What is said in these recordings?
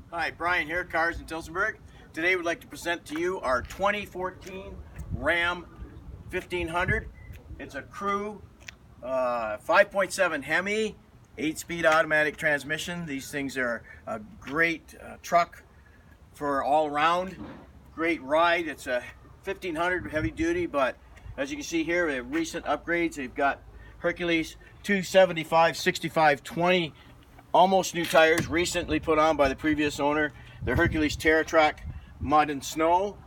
Hi, Brian here, Cars in Tillsonburg. Today we'd like to present to you our 2014 Ram 1500. It's a crew 5.7 Hemi, 8-speed automatic transmission. These things are a great truck for all around. Great ride. It's a 1500 heavy duty, but as you can see here, they have recent upgrades. They've got Hercules 275, 65, 20 almost new tires recently put on by the previous owner. The Hercules TerraTrack mud and snow.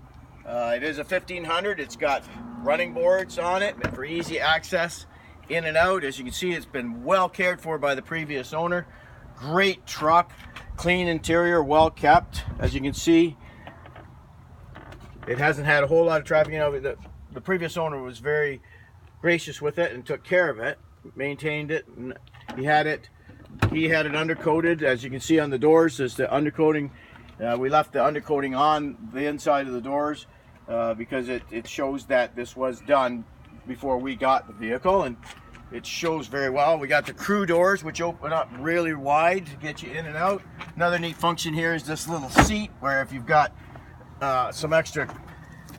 It is a 1500. It's got running boards on it for easy access in and out. As you can see, it's been well cared for by the previous owner. Great truck, clean interior, well kept. As you can see, it hasn't had a whole lot of traffic. You know, the previous owner was very gracious with it and took care of it, maintained it, and he had it undercoated. As you can see on the doors, there's the undercoating. We left the undercoating on the inside of the doors because it shows that this was done before we got the vehicle, and it shows very well. We got the crew doors, which open up really wide to get you in and out. Another neat function here is this little seat, where if you've got some extra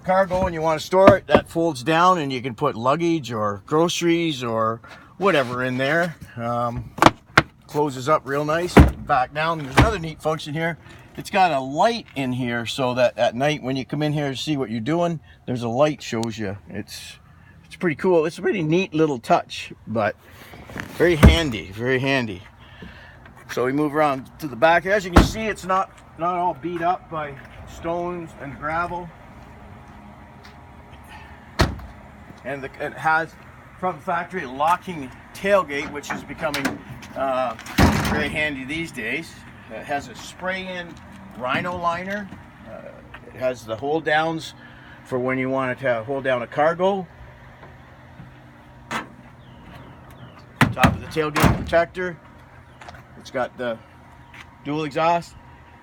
cargo and you want to store it, that folds down and you can put luggage or groceries or whatever in there. Closes up real nice, back down. There's another neat function here. It's got a light in here so that at night when you come in here to see what you're doing, there's a light shows you. It's pretty cool. It's a pretty neat little touch, but very handy, very handy. So we move around to the back. As you can see, it's not all beat up by stones and gravel. And it has from factory locking tailgate, which is becoming very handy these days. It has a spray-in rhino liner. It has the hold downs for when you want to hold down a cargo. Top of the tailgate protector. It's got the dual exhaust,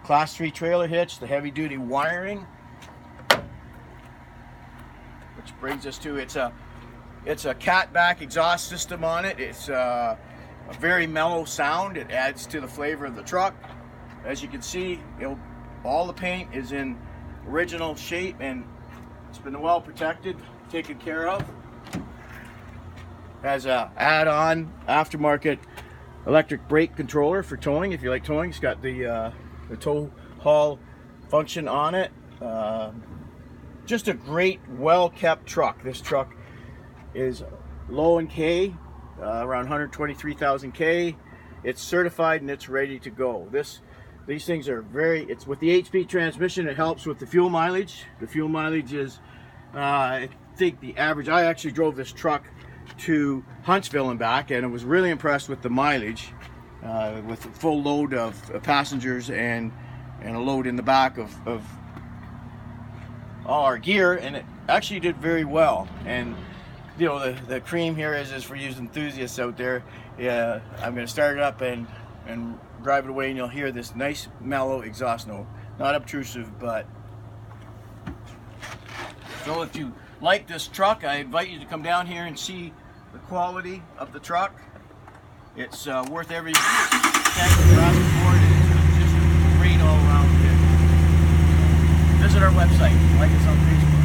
class 3 trailer hitch, the heavy duty wiring, which brings us to it's a catback exhaust system on it. It's a very mellow sound. It adds to the flavor of the truck. As you can see, all the paint is in original shape and it's been well protected, taken care of. Has a add-on aftermarket electric brake controller for towing if you like towing. It's got the tow haul function on it. Just a great, well-kept truck. This truck is low in K, around 123,000 K. It's certified and it's ready to go. These things are it's with the 8-speed transmission. It helps with the fuel mileage. The fuel mileage is, I think the average, I actually drove this truck to Huntsville and back, and I was really impressed with the mileage, with a full load of passengers and a load in the back of all our gear, and it actually did very well. And you know, the cream here is for you enthusiasts out there. Yeah, I'm going to start it up and drive it away, and you'll hear this nice mellow exhaust note. Not obtrusive, but so if you like this truck, I invite you to come down here and see the quality of the truck. It's worth every cent you're asking for it. It's just great all around. Visit our website, like us on Facebook.